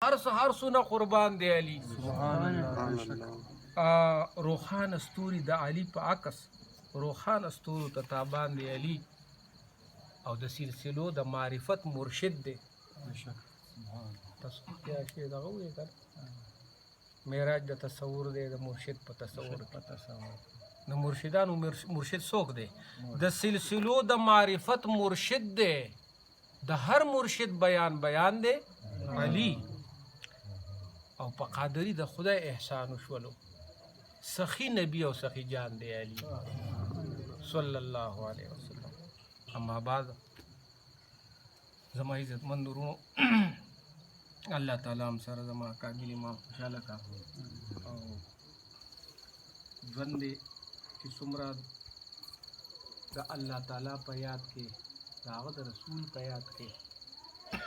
هر څه نه قربان دی علي. روخان استوري د علي په عکس روخان استورو ته تابان دی علي او د سلسلو د معرفت مرشد دی. تاسو بیا شی دغه وایي که معراج د تصور دی د مرشد په تصور کې. د مرشدانو مرشد څوک دی؟ د سلسلو د معرفت مرشد دی. د هر مرشد بیان دی علي. او په قادری د خدای احسان وشولو سخی نبی او سخی جان دی علي صلی الله علیه وسلم. اما بعد زما عزتمند ورونو، الله تعالی هم سره زما کامل ما خوشحاله کا او ژوند دی چې څومره د الله تعالی په یاد کې، د هغه د رسول په یاد کې،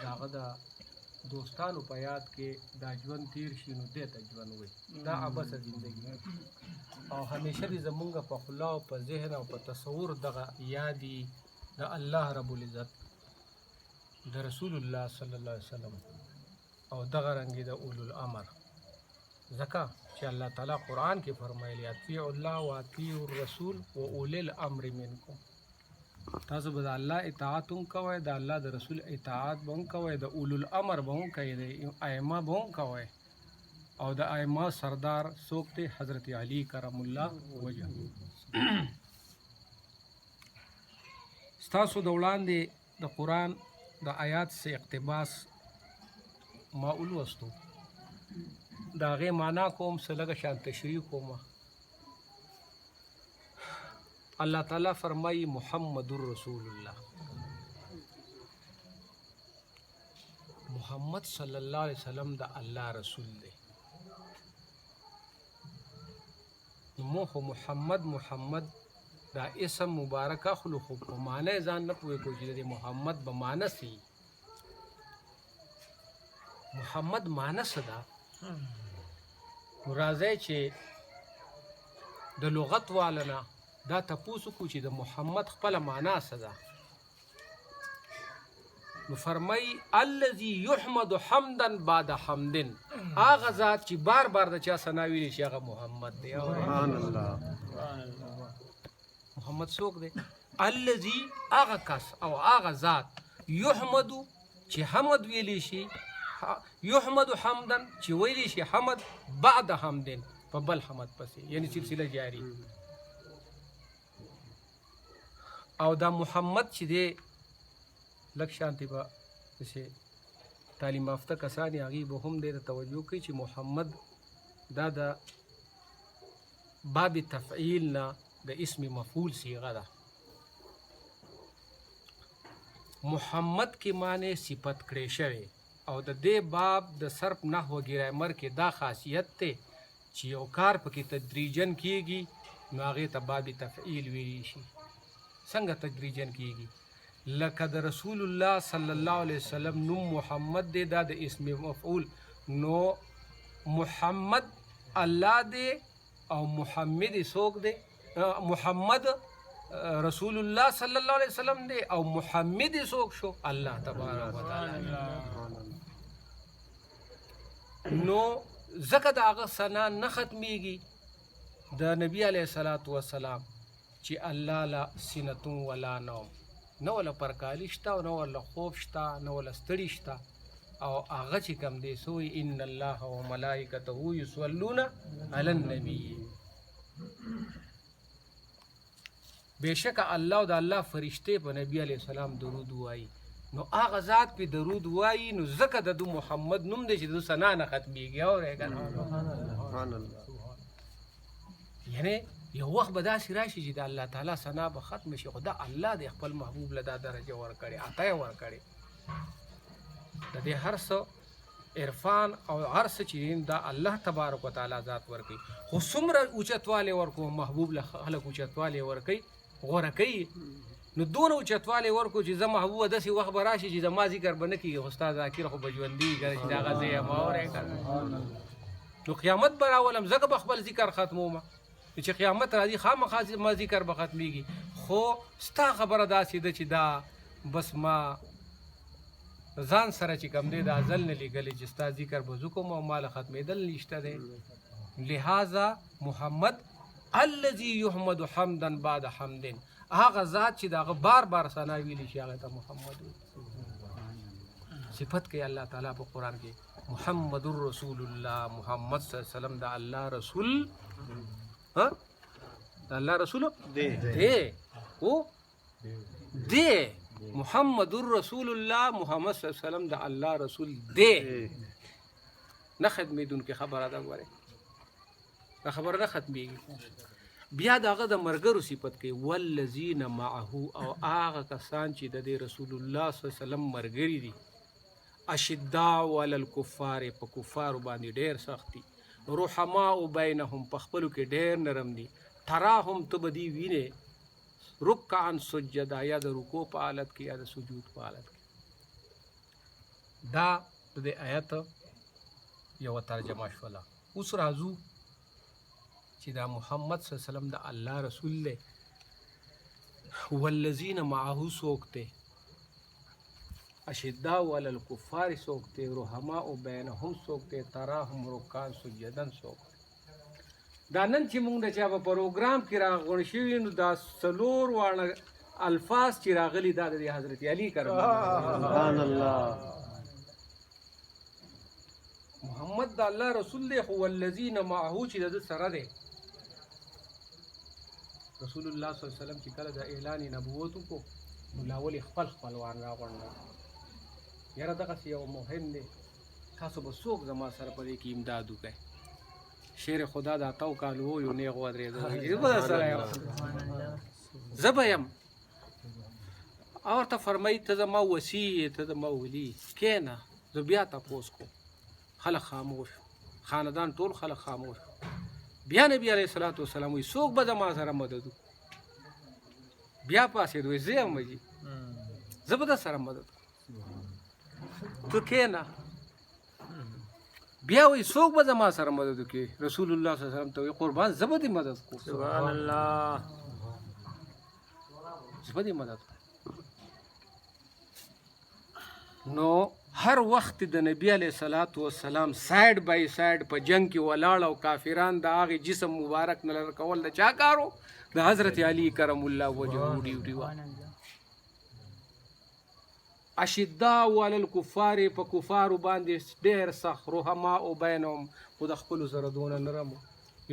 د هغه د دوستانو په یاد کې دا ژوند تیر شي نو دې ته ژوند وایي. دا عبثه زندگی او همیشه دې زمونږ په خوله او په ذهن او په تصور دغه یادي د الله رب العزت، د رسول الله صلی الله علیه وسلم او دغه رنګې د اولو الامر. ځکه چې الله تعالی قرآن کې فرمایلی اطیعوا الله و اطیعوا الرسول و اولی الامر منکم. تاسو به د الله اطاعت هم کوئ، د الله د رسول اطاعت به هم کوئ، د اولو الامر به هم کوئ، د ائمه به هم کوئ. او د ائمه سردار څوک دی؟ حضرت علی کرم الله وجهه. ستاسو د وړاندې د قرآن د آیات سے اقتباس ما ولوستو، د هغې معنا کوم، څه لږه شان تشریح کوم. الله تعالی فرمایي محمد رسول الله، محمد صلی الله علیه وسلم د الله رسول دی. مو خو محمد دا اسم مبارک اخلو، خو په معنی ځان نه پوهې کو چې د محمد به معنی سي. محمد معنی څه ده؟ نو راځئ چې د لغت والنا دا تپوس کو چې د محمد خپله معنا څه ده. نو فرمایي الذي يحمد حمدا بعد حمدن، هغه ذات چې بار بار د چا ثنا ویلی شي هغه محمد دی. محمد څوک دی؟ الذي، هغه کس او هغه ذات، يحمد چې حمد ویلی شي، يحمد حمدا چې ویلی شي حمد بعد حمدن، په بل حمد پسې، یعنی سلسله جاری. او دا محمد چې دی لږ شانتې به داسې تعلیم یافته کسان یې هغې به هم ډېره توجه کوي چې محمد دا د باب تفعیل نه د اسم مفعول صیغه ده. محمد کې معنی صفت کړی شوی او د دې باب د صرف نحو ګرامر کې دا خاصیت دی چې یو کار پکې تدریجن کیږي نو هغې ته باب تفعیل ویلی شي. څنګه تدریجن کیږي؟ لکه د رسول الله صلی الله علیه وسلم نوم محمد دی، دا د اسم مفعول، نو محمد الله دی او محمد څوک دی؟ محمد رسول الله صلی الله علیه وسلم دی او محمد څوک شو؟ الله تبارک وتعالی. نو ځکه د هغه ثنا نه ختمیږي د نبی علیه الصلاة والسلام چې الله لا سینتون ولا نوم، نه ولا پرکالی شته او نه ولا خوب شته، نه ولا ستړي شته. او هغه چې کوم دی سوی ان الله و ملائکته یصلون علی النبی، بېشکه الله او د الله فرشتې په نبی علیه السلام درود وایي. نو هغه ذات پې درود وایي، نو ځکه د دو محمد نوم دی چې د ثنا نه ختمیږي. اورئ که نه؟ یعنی یو وخت به داسې راشي چې د الله تعالی ثنا به ختم شي، خو دا الله د خپل محبوب له دا درجه ورکړې، عطا یې ورکړې. د دې هر څه عرفان او هر څه چې دا الله تبارک وتعالی ذات ورکوي. خو څومره اوچتوالی ورکو محبوب له خلک اوچتوالی ورکوي، غوره کوي. نو دونه اوچتوالی ورکو چې زه محبوبه داسې وخت به راشي چې زما ذکر به نه کېږي، خو ستا ذاکر خو به ژوندي وي که نه چې د هغه زه یم. اورئ که نه؟ نو قیامت به راولم، ځکه به خپل ذکر ختمومه. چې قیامت راځي خامخا ما ذکر به ختمیږي. خو ستا خبره داسې ده چې دا بس ما ځان سره چې کوم دی د ازل نه لیږلی چې ستا ذکر به زه کوم او ماله ختمېدل نشته دی لہذا محمد الذي يحمد حمدا بعد حمد هغه ذات چې د هغه بار بار ثنا ویلی شي هغه ته محمد صفت کوي الله تعالی په قرآن کې محمد رسول الله محمد صلی الله علیه وسلم د الله رسول د الله رسول دی او دی محمد رسول الله محمد صلی الله علیه وسلم د الله رسول دی نه خدمېدونکې خبره ده ګورې دا خبره نه ختمېږي بیا د هغه د ملګرو صفت کوي والذین معه او هغه کسان چې د دې رسول الله صلی الله علیه وسلم ملګري دي اشداء علی الکفار په کفارو باندې ډېر سخت دي رحماء بینهم په خپلو کې ډېر نرم دي تراهم ته به دي وینې رکعا سجدا یا د رکوع په حالت کې یا د سجود په حالت کې دا د دې آیت یوه ترجمه شوله اوس راځو چې دا محمد صلی الله علیه وسلم د الله رسول دی والذین معه څوک دی اشداء علی الکفار څوک دی رحماء بینهم څوک دی تراهم رکعا سجدا څوک دی دا نن چې موږ د چا په پروګرام کې راغونډ شوي نو دا څلور واړه الفاظ چې راغلي دا د حضرت علي کرم سبحان الله محمد د الله رسول دی خو والذین معه چې د سره دی رسول الله صلی الله علیه وسلم چې کله د اعلان نبوت وکړو نو لاول خپل خپلوان راغونډل یاره دغسې یو مهم دی تاسو به څوک زما سره په دې کې امداد وکړئ شیر خدا دا تاو کالو یو نیغ ودرېدو زه به یم او ورته فرمایي ته زما وسي یې ته زما ولي کښېنه زه بیا تپوس کوم خلک خاموش خاندان ټول خلک خاموش بیا نبي علیه الصلاة والسلام وایي څوک به زما سره مدد وکړي بیا پاڅېد وایي زه یم وایي زه به در سره مدد کوم ته کښېنه بیا وایي څوک به زما سره مدد وکړي رسول الله صلی الله علیه وسلم ته وایي قربان زه به دې مدد کوم سبحان الله زه به دې مدد کوم نو هر وخت د نبی علیه الصلاة والسلام سایډ بای سایډ په جنگ کې ولاړ او کافران د هغې جسم مبارک نه لر کول د چا کارو د حضرت علی کرم الله وجهه ډیوټي وه اشداء علی الکفار په کفارو باندې ډېر سخت رحماء بینهم خو د خپلو سره دونه نرم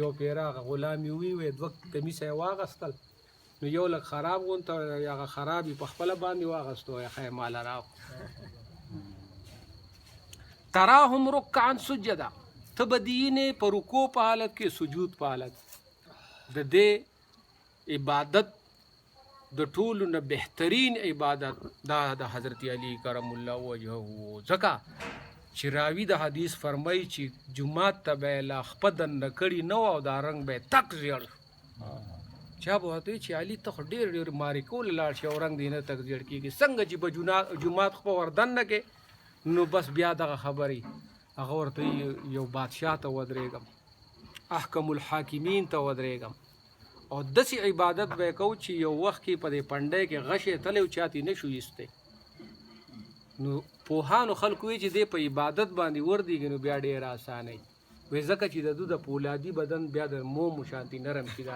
یو پیراغه غلام یې ووی دوه کمیسه یې واغستل نو یو لږ خراب غونته هغه خراب یې په خپله باندې واغستو یې ښه ماله راغو تراهم رکعا سجدا ته به دینې په رکوع په حالت کې سجود په حالت د دې عبادت د ټولو نه بهترین عبادت دا د حضرت علی کرم الله وجهه ځکه چې راوي د حدیث فرمایي چې جومات ته به یې لا خپه دننه کړي نه او دا رنګ به یې تک زیړ چا به ورته وایي چې علي ته خو ډېر ډېر مارې کولی لاړ شي او رنګ دې نه تک زیړ کېږي څنګه چې به جومات خپه ور دننه کې نو بس بیا دغه خبرې هغه ورته یو بادشاه ته ودرېږم احکم الحاکمین ته ودرېږم او داسې عبادت به یې کوو چې یو وخت کې په دې پنډۍ کې غشې تلی او چاته نه شو ایستی نو پوهانو خلکو وایي چې دی په عبادت باندې وردېږي نو بیا ډېر اسانه وي وایي ځکه چې د ده د پولادي بدن بیا د موم شانتي نرم شي د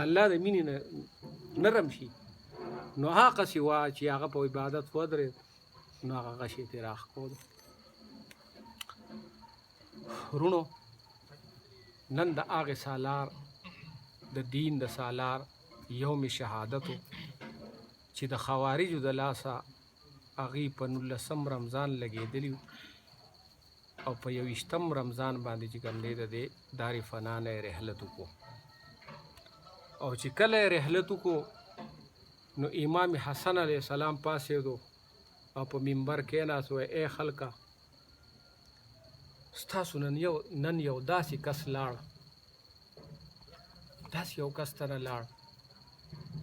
الله د مینې نه نرم شي نو هغسې وه چې هغه په عبادت ودرېد نو هغه غشې ترې راښکولو ورونو نن د هغې سالار د دین د سالار یوم شهادتو چې د خوارجو د لاسه هغې په 19 رمضان لګېدلي او په 21 رمضان باندې چې کوم دی د دې دار فنا نه یې رحلت وکړو او چې کله یې رحلت وکړو نو امام حسن علیه السلام پاسېدو او په منبر کېناست وایي ای خلکه ستاسو نن یو داسې کس لاړ داسې یو کس ته نه لاړ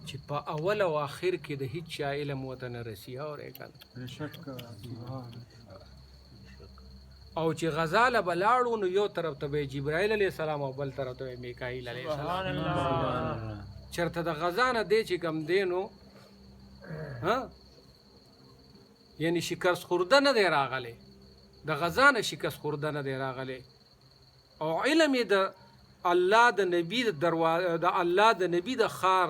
چې په اول او آخر کې د هیڅ چا علم ورته نه رسي اورې که نه او چې غزا له به لاړو نو یو طرف ته به جبرائیل علیه السلام او بل طرف ته به میکایل علیه السلام چېرته د غزا نه دی چې کوم دی نو یعنی شکست خورده نه دی راغلی، د غزا نه شکست خورده نه دی راغلی. او علم یې د الله د نبي د الله د نبي د ښار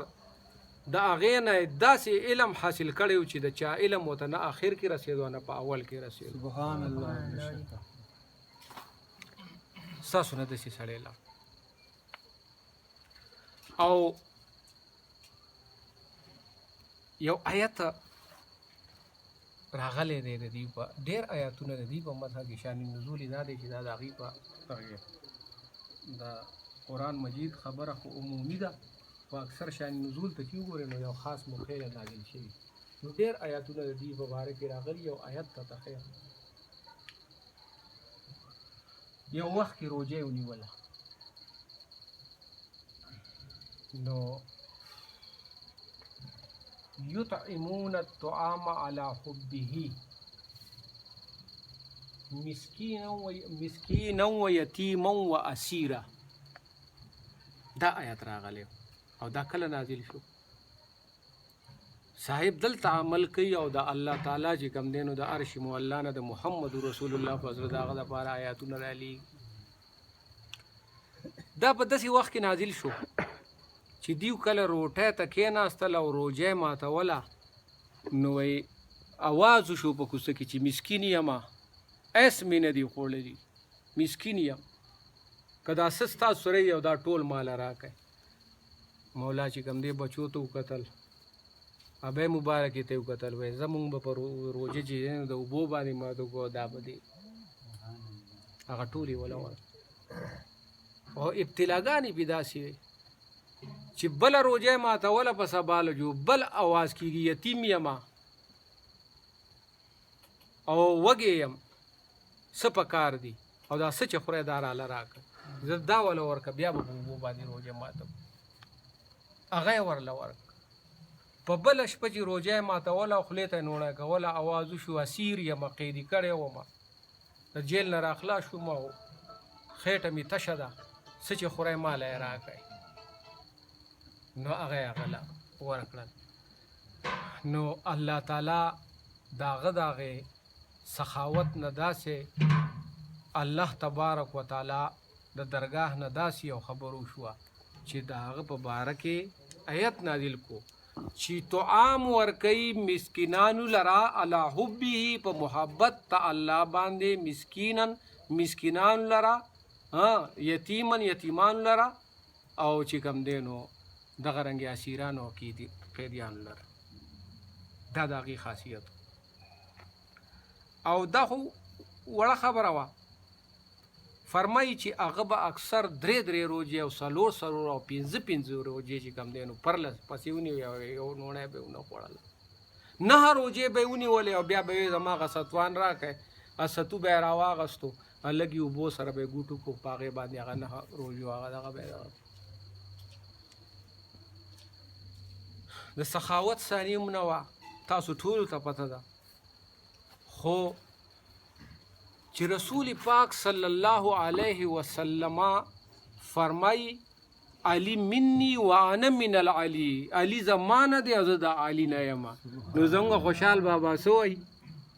د هغې نه داسې علم حاصل کړی و چې د چا علم ورته نه اخر کې رسېدو نه په اول کې رسېدو. سبحان الله. ستاسو نه داسې سړی لاړ. او یو آیت راغلی دی د دې په ډېر آیاتونه د دې په مذهب کې شان نزول دا دی چې دا د هغې په د قرآن مجید خبره خو عمومي ده، خو اکثر شان نزول ته چې وګورئ نو یو خاص موقع له نازل شوي، نو ډېر آیاتونه د دې په باره کې راغلي. یو آیت ته تخیر یو وخت کې روژه یې ونیوله، نو یطعمون الطعام علی حبه مسکینا و یتیما و اسیرا. دا آیت راغلی او دا کله نازل شو؟ صاحب دلته عمل کوي او د الله تعالی چې کوم دی نو د عرش مولا نه د محمد رسول الله په زړه د هغه دپاره آیاتونه رالیږي. دا په داسې وخت کې نازل شو چې دیو کله روټۍ ته کېناستل او روژه یې ماتوله، نو وایي اواز وشو په کوڅه کې چې مسکین یمه، ایس مې نه دي خوړلي، مسکین یم، که دا څه ستاسو سره یي او دا ټول ماله راکئ. مولا چې کوم دی بچو ته وکتل، ابی مبارکې ته وکتل، وایي زمونږ به په روژه چې دی نو د اوبو باندې ماتو کو دا به دی هغه ټول یې وله ورکړه. او ابتلاګانې پې داسې وي چې بله روژه یې ماتوله په سبا لجو بل اواز کېږي یتیم یمه او وږی یم، څه په کار دي او دا څه چې خورئ دا راله راکړه، زه دا وله ورکړه، بیا به په اوبو باندې روژه ماتم. هغه یې ورله ورکړه. په بله شپه چې روژه یې ماتوله او خولې ته یې نوړی کوله، اواز وشو اسیر یمه، قیدي کړی ومه، د جیل نه راخلاص شوم او خېټه مې تشه ده، څه چې خورئ ماله یې راکئ. نو هغه یې هغه له ورکړل. نو الله تعالی د هغه د هغې سخاوت نه داسې الله تبارک وتعالی د درګاه نه داسې یو خبر وشوه چې د هغه په باره کې آیت نازل کو چې طعام ورکوي مسکینانو لرا علی حبه، په محبت ته الله باندې، مسکینانو لرا، یتیمانو لرا، او چې کوم دی نو دغه رنګې اسیرانو او قیدیانو لره. دا د هغې خاصیت. او دا خو وړه خبره وه. فرمایي چې هغه به اکثر درې روژې او څلور او پنځه روژې چې کوم دی نو پرلس پسې ونیوي او یو نوڼی به یې ونه خوړله، 9 روژې به یې ونیولې او بیا به یې زما هغه ستوان راکئ، ستو به یې راواغستو، لږې اوبو سره به یې ګوټو کو، په هغې باندې هغه 9 روژو هغه دغه به یې د سخاوت ثاني هم نه وه، تاسو ټولو ته پته ده. خو چې رسول پاک صلی الله علیه وسلم فرمایي علی مني وانا من العلی، علی زمانه دی او زه د علی نه یم. نو زموږ خوشحال بابا څه وایي؟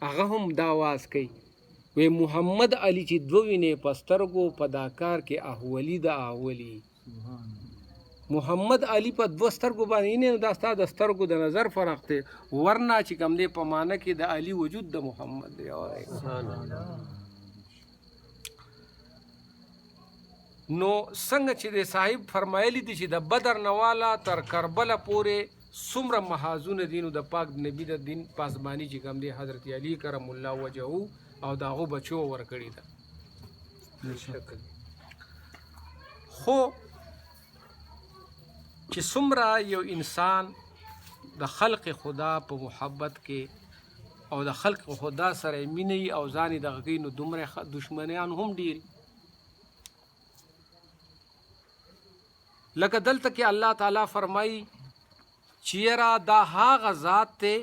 هغه هم دا واز کوي، وی محمد علی چې دوه وینې په سترګو په دا کار کې احولي د احولي. محمد علی په دوه سترګو باندې نه، دا ستا د سترګو د نظر فرق دی، ورنه چې کوم دی په معنی کې د علی وجود د محمد دی. نو څنګه چې د صاحب فرمایلی دي چې د بدر نواله تر کربله پورې څومره محاذونه دي نو د پاک نبی د دین پاسبانی چې کوم دی حضرت علی کرم الله وجهه او د هغو بچو ورکړي ده. خو چې څومره یو انسان د خلق خدا په محبت کې او د خلق خدا سره مینه او ځان یې دغه کوي نو دومره دشمنیان هم ډېر. لکه دلته کې الله تعالی فرمایي چې یاره دا هغه ذات دی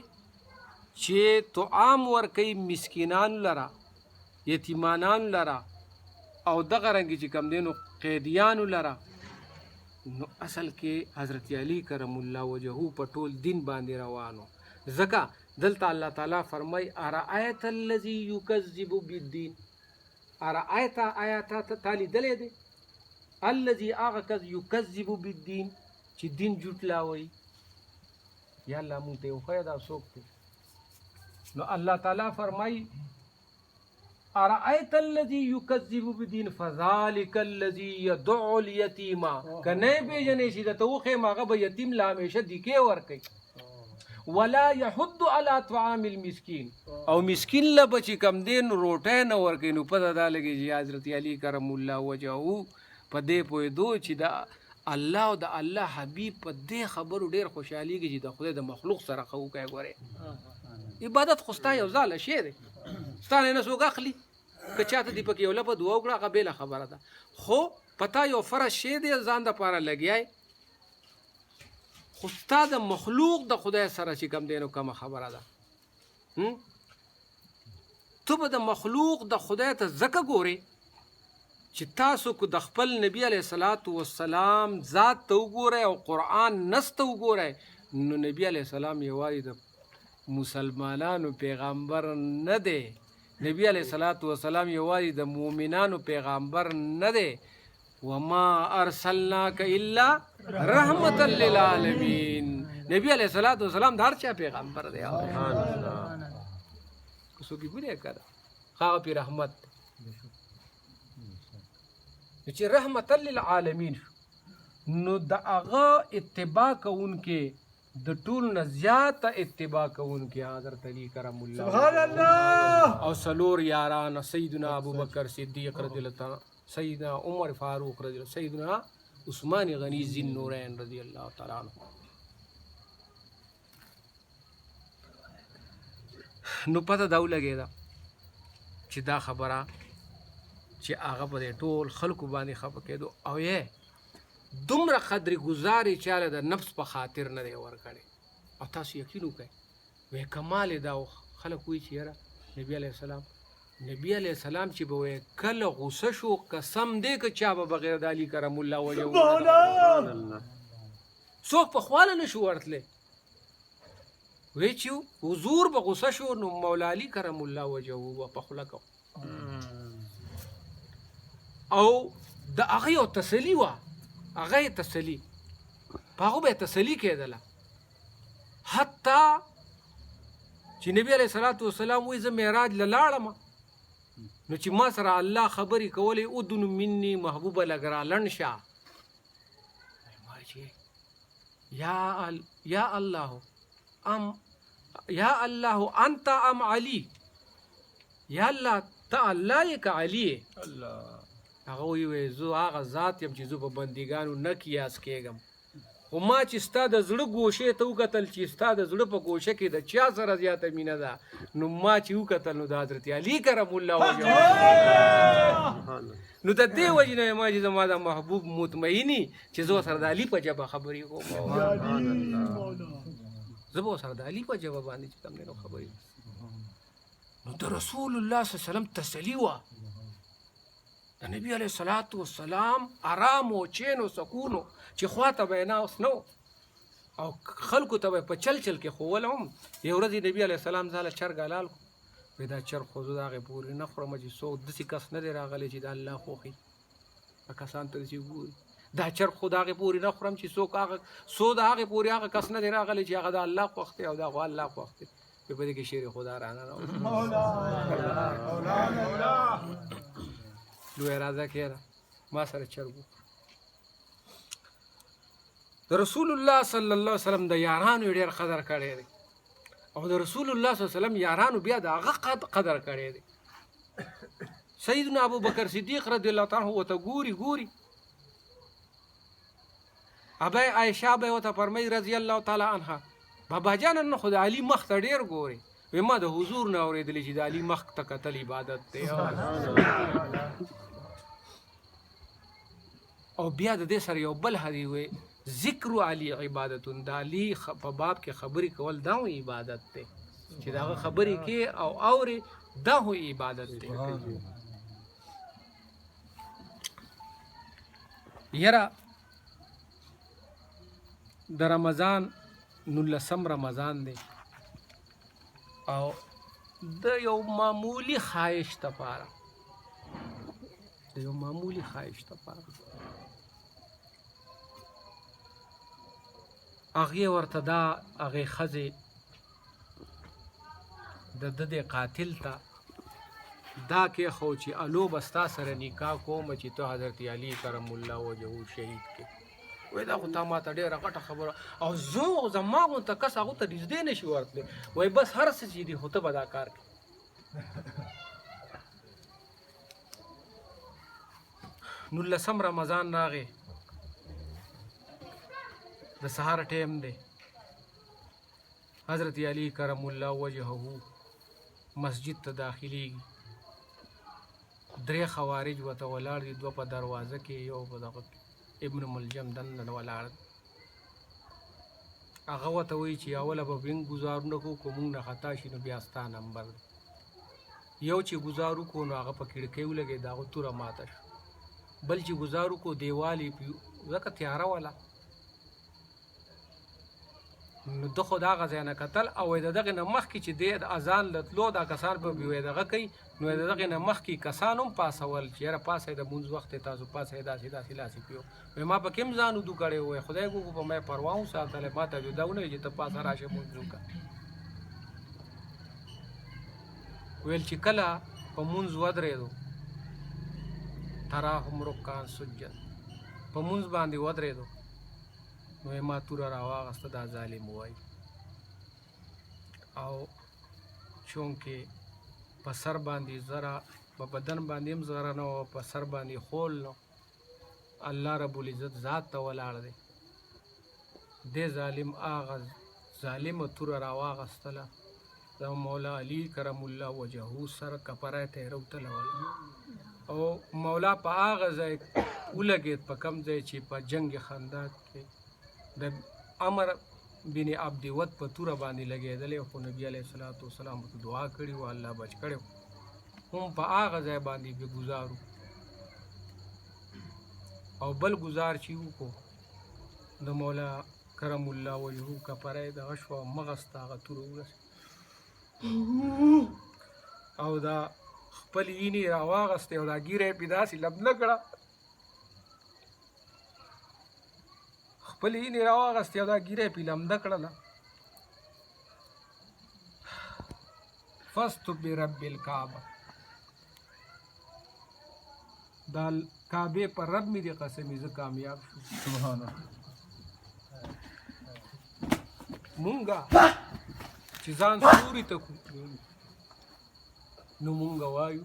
چې طعام ورکوي مسکینانو لره، یتیمانانو لره او دغه رنګې چې کوم دی نو قیدیانو لره. نو اصل کې حضرت علی کرم الله وجهه په ټول دین باندې روانو، ځکه دلته الله تعالی فرمای ارایت الذی یکذب بالدین، ارایت آیات ته لیدلې دی الذي هغه کس یکذب بالدین چې دین جوټلاوي. یا الله مونږ ته وښیه دا څوک دی. نو الله تعالی فرمای ارایت الذی یکذب بالدین فذلک الذی یدع الیتیم، کنه پیژنې چې د توخه ماغه به یتیم لا همیشه دیکې ورکي. ولا يحض على طعام المسكين، او مسکین له بچ کم دین روټه نه ورکي. نو پته دا لګي چې حضرت علی کرم الله وجهه په دې پوهېدو چې د الله او د الله حبیب په دې خبرو ډېر خوشحالېږي چې د خدای د مخلوق سره ښه وکړی. ګورې عبادت خو ستا یو ځاله شی دی، ستا نه څوک اخلي. که چاته دې پکې یو لپه دعا وکړه هغه بېله خبره ده، خو پتا یو فرض شی دی ځان دپاره لګیای، خو ستا د مخلوق د خدای سره چې کوم دی نو کومه خبره ده. ته به د مخلوق د خدای ته ځکه ګورې چې تاسو کو د خپل نبی علیه الصلاۃ والسلام ذات ته وګورئ او قرآن نص ته وګورئ، نو نبی علیه السلام یوازې د مسلمانانو پیغمبر نه دی، نبی علیه الصلاۃ والسلام یوازې د مؤمنانو پیغمبر نه دی. وما ارسلناک الا رحمة للعالمین، نبی علیه الصلاۃ والسلام د هر چا پیغمبر دی. څوک یې بولې کړه هغه پې رحمت دی. چې رحمت للعالمین شو، نو د هغه اتباع کوونکې د ټولو نه زیاته اتباع کوونکې حضرت علی کرم الله سبحان الله او څلور یاران سیدنا ابوبکر صدیق رضی الله تعالی، سیدنا عمر فاروق رضی الله، سیدنا عثمان غنی ذی النورین رضی الله تعالی عنہ. نو پته دا ولګېده چې دا خبره چې هغه په دې ټول خلکو باندې خفه کېدو، او یې دومره قدر ګزارې چاله د نفس په خاطر نه دی ورکړی. او تاسو یقین وکړئ وی کمال یې دا خلک وایي چې یاره نبی علیه السلام چې به وی کله غوسه شو قسم دی که چا به بغیر د علي کرم الله وجهه څوک په خواله نه شو ورتلی. وی چې حضور به غوسه شو نو مولا علي کرم الله وجهه به په خوله کو، او د هغه یو تسلي وه، هغه یې تسلي په هغو به یې تسلي کېدله. حتی چې نبي علیه صلات وسلام وایي زه معراج له لاړم، نو چې ما سره الله خبرې کولې ادن مني محبوبه لږ را لنډ شه، ما چې یا الله انت ام علي، یا الله ته الله یې که علي یې. هغه وایي زه هغه ذات یم چې زه په بندګانو نه قیاس کېږم، خو ما چې ستا د زړه ګوشې ته وکتل چې ستا د زړه په ګوشه کې د چا سره زیاته مینه ده، نو ما چې وکتل نو د حضرت علي کرم الله وجهه، نو د دې وجې نه ما چې زما د محبوب مطمئني چې زه ورسره د علي په ژبه خبرې کوم، زه به ورسره د علي په ژبه باندې چې کوم دی نو خبرې. نو د رسول الله صلی الله علیه وسلم تسلي وه، د نبی علیه الصلاۃ والسلام آرام و چین و سکون چې خواته به یې ناست نه و، او خلکو ته به یې په چل چل کې ښوول هم. یو ورځ یې نبي علیه السلام ځاله چرګ حلال کړو، وایي دا چرګ خو زه د هغې پورې نه خورم چې څوک داسې کس نه دی راغلی چې د الله خوښي کسان ته داسې ګوري، دا چرګ خو د هغې پورې نه خورم چې څوک د هغې پورې هغه کس نه دی راغلی چې هغه د الله خوښ دی او دا خو الله خوښ دی. په دې کې شعر خدا رانه لوی راځه کېره ما سره چرګ وخوره. د رسول الله صلی الله علیه وسلم د یارانو یې ډېر قدر کړی دی، او د رسول الله صلی الله علیه وسلم یارانو بیا د هغه قدر کړی دی. سیدنا ابوبکر صدیق رضی الله تعالی عنه ورته ګوري ابی عایشه به ورته فرمایي رضی الله تعالی عنها بابا جان نن خو د علي مخ ته ډېر ګوري، وایي ما د حضور نه اورېدلی چې د علي مخ ته کتل عبادت دی. او بیا د دې سره یو بل حدیث وایي ذکر علی عبادت، د علي په باب کې خبرې کول دا هم عبادت دی، چې د هغه خبرې کې او اورې دا هم عبادت دی. یاره د رمضان 19 رمضان دی، او د یو معمولی خواهش دپاره هغې ورته دا هغې ښځې د ده د قاتل ته دا کېښود چې الو به ستا سره نکاح کوم چې ته حضرت علي کرم الله وجهه شهید کړې. وایي دا خو تا ما ته ډېره غټه خبره او زه زما غونته کس هغو ته نږدې نه شي ورتلی. وایي بس هر څه چې دي خو ته به دا کار کړې. 19 رمضان راغی، د سهار ټیم دی. حضرت علی کرم الله وجهه مسجد ته داخلیږي. 3 خوارج ورته ولاړ دي، 2 په دروازه کې، یو په دغه ابن ملجم دننه ولاړ دی. هغه ورته وایي چې اوله به موږ ګزار نه کوو، که موږ نه خطا شي نو بیا ستا نمبر دی. یو چې ګزار وکړو نو هغه په کړکۍ ولګېد، د هغه توره ماته شو. بل چې ګزار وکړو دیوال یې ځکه تیاره وله نو ده خو د هغه ځای نه کتل او د دغې نه مخکې چې دی د اذان له تلو دا کسان به دغه کوي نو د دغې نه مخکې کسان هم پاسول چې یاره پاسئ د مونځ وخت دی تاسو پاسئ داسې داسې لاسې کړو. وایي ما پکې هم ځان ودو کړی وایي خدای ګوګو په ما یې پروا هم ساتلی، ما ته جدا ونه وایي چې ته پاسه راشه مونځ وکړه. ویل چې کله په مونځ ودرېدو تراهم رکعا سجدا، په مونځ باندې ودرېدو نو یې ما توره راواغسته، دا ظالم وایي. او چونکې په سر باندې زره، په بدن باندې هم زره نه وه، په سر باندې خول نه، الله رب العزت ذات ته ولاړ دی. دې ظالم هغه ظالمه توره راواغستله، د مولا علي کرم الله وجهه سر کپری ته یې راوتلوله او مولا په هغه ځای ولګېد په کوم ځای چې په جنگ خندق کې د عمر بن عبدود په توره باندې لګېدلی، خو نبي علیه الصلاة والسلام ورته دعا کړې وه، الله بچ کړی هم په هغه ځای باندې بې ګزارو. او بل گزار چې وکړو د مولا کرم الله وجهه کپری دغه شوه، مغز ته هغه توره ورسېد او دا خپل وینې راواغستې او دا ږیره یې پې داسې لمده کړه، خپل وینې راواغستې او دا ږیره یې پې لمده کړله. فزت برب الکعبه، دا کعبې پر رب مې دې قسمې زه کامیاب شو. سبحان الله. مونږه چې ځان سوري ته کړو نو مونږ وایو،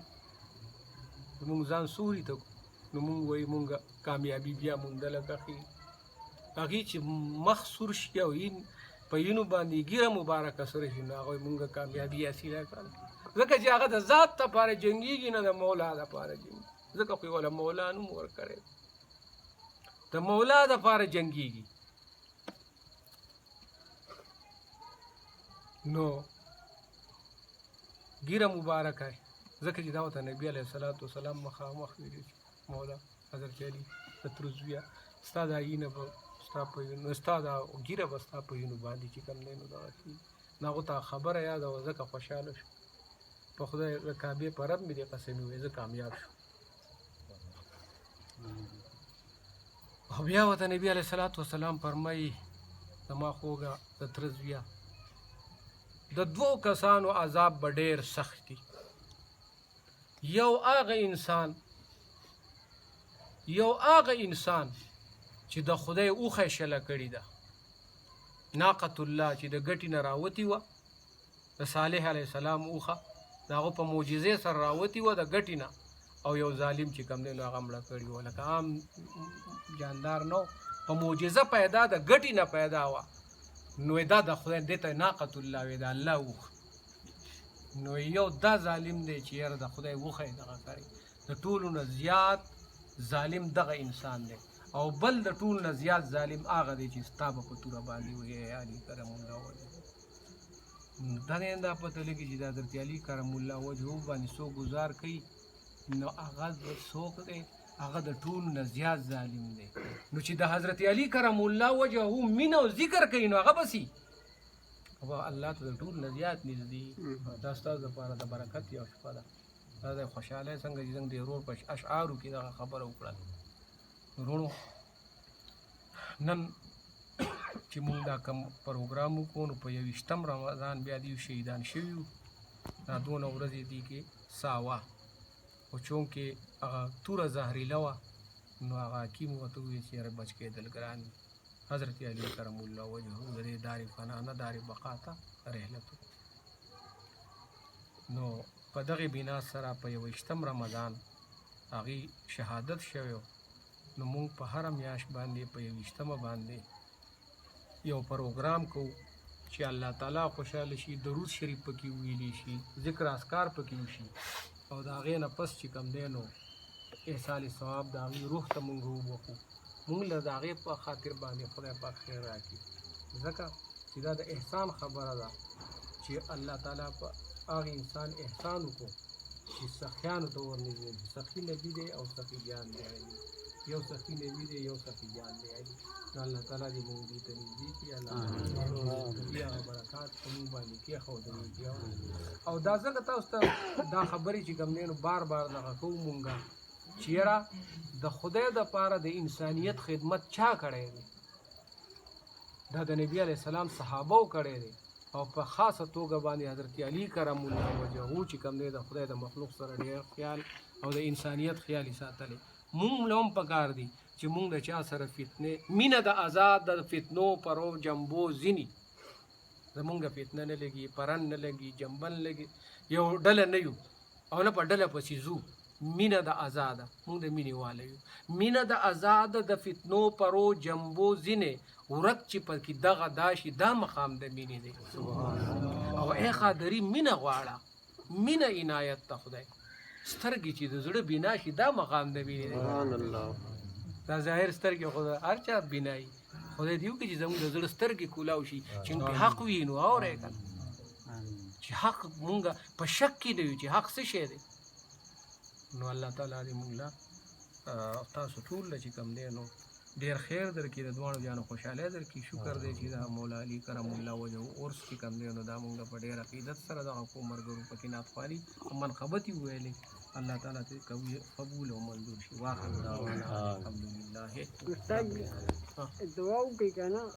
مونږ ځان سوري ته نو مونږ وایو مونږ کامیابي بیا موندله کښې هغې چې مخ سور شي او په وینو باندې ږیره مبارکه سره شي نو هغوی مونږ کامیابي حاصله کړله، ځکه چې هغه د ذات دپاره جنګېږي نه د مولا دپاره جنګېږي، ځکه خو یې والا مولا نوم ورکړی، د مولا دپاره جنګېږي. نو ږیره مبارکه ځکه چې دا ورته نبي علیه الصلاة والسلام مخامخ ویلي مولا حضرت علي د ترزویه ستا دا وینه به ستا په وینو، ستا دا ږیره به ستا په وینو باندې چې کوم دی نو دغه کېږي. نو هغو ته خبره یاده وه ځکه خوشحاله شو، په خدای د کعبې په رب مې دې قسمې وایي زه کامیاب شو. او بیا ورته نبي علیه الصلاة والسلام فرمایي زما خوږه د تره زویه د 2 کسانو عذاب به ډېر سخت دي. یو هغه انسان چې د خدای اوښه شله کړې ده، ناقة الله چې د ګټې نه راوتې وه، د صالح علیه السلام اوښه د هغه په معجزې سره راوتې وه د ګټې نه، او یو ظالم چې کوم دی نو هغه مړه کړې وه، لکه عام جاندار نه په معجزه پیدا د ګټې نه پیدا وه، نو دا د خدای دې ته ناقة الله وی د الله اوښ، نو یو دا ظالم دی چې یاره د خدای اوښه یې دغه کړی، د ټولو نه زیات ظالم دغه انسان دی، او بل د ټولو نه زیات ظالم هغه دی چې ستا به په توره باندې وایي علي کرم الله وجهه. دغې دا پته لګي چې د حضرت علي کرم الله وجهه باندې څوک ګزار کوي نو هغه څوک دی، هغه د ټولو نه زیات ظالم دی. نو چې د حضرت علي کرم الله وجهه مینه او ذکر کوي نو هغه بسي او الله ته د ټول نه زیات نږدې دا ستاسو لپاره د برکت یو شپه ده دا د خوشحالۍ څنګه چې څنګه د ورور په اشعارو کې دغه خبره وکړه ورونو نن چې موږ دا کوم پروګرام وکړو نو په 21 رمضان بیا دي شهیدان شوي وو دا 2 ورځې دي کې ساوه خو چونکې هغه توره زهریله وه نو هغه حکیم ورته وویل چې یاره بچ کېدل ګران دي حضرت علی کرم الله وجهه د دې دار فنا نه دار بقا ته رحلت نو په دغې بنا سره په 21 رمضان هغې شهادت شوی نو موږ په هره میاشت باندې په 21 باندې یو پروګرام کوو چې الله تعالی خوشحاله شي درود شریف پکې ویلی شي ذکر اذکار پکې وشي او د هغې نه پس چې کوم دی نو احصال ثواب د هغې روح ته موږ وبخو موږ له د هغې په خاطر باندې خدای پاک خیر راکړي ځکه چې دا د احسان خبره ده چې الله تعالی په هغه انسان احسان وکړو چې سخیانو ته ورنږدې دي سخي نبي دی او سخي جان دی یو سخي نبي دی یو سخي جان دی نو الله تعالی دې موږ دې ته نږدې کړي الله تعالی هغه برکات په موږ باندې کېښودلي دي او دا ځکه تاسو ته دا خبرې چې کوم دی نو بار بار دغه کوو مونږ چې یاره د خدای دپاره د انسانیت خدمت چا کړی دی دا د نبي علیه السلام صحابو کړی دی او په خاصه توګه باندې حضرت علی کرم الله وجهه چې کوم دی د خدای د مخلوق سره ډېر خیال او د انسانیت خیال یې ساتلی مونږ له هم پکار دي چې مونږ د چا سره فتنې مینه د آزاد د فتنو پرو جنبو ځینې زمونږ فتنه نه لګي پرن نه لګي جنبل لګي یو ډله نه یو او نه په ډله پسې ځو مینه د آزاده مونږ د مینې واله یو مینه د آزاد د فتنو پرو جنبو ځینې ورک چې پکې دغه داشي دا مقام د مینې دی او ای خادري مینه غواړه مینه عنایت ته خدای سترګې چې د زړه بنا شي دا مقام د مینې دی دا ظاهر سترګې خو هر چا بینایي خدای دې وکړي چې زموږ د زړه سترګې کولاو شي چې حق وي نو اورئ که چې حق مونږ په شک کې نه یو چې حق څه شی دی نو الله تعالی دې مونږ له تاسو ټول له چې کوم دی نو ډېر خیر درکړي د دواړو جانو خوشحالۍ درکړي شکر دی چې دا مولا علی کرم الله وجهه عرس چې کوم دی نو دا مونږ په ډېر عقیدت سره دغه کوم ملګرو پکې نعتخواني او منقبت یې وویلې الله تعالی ته قبول او منظور شي واخر دعوانا الحمدلله دعا وکړئ که نه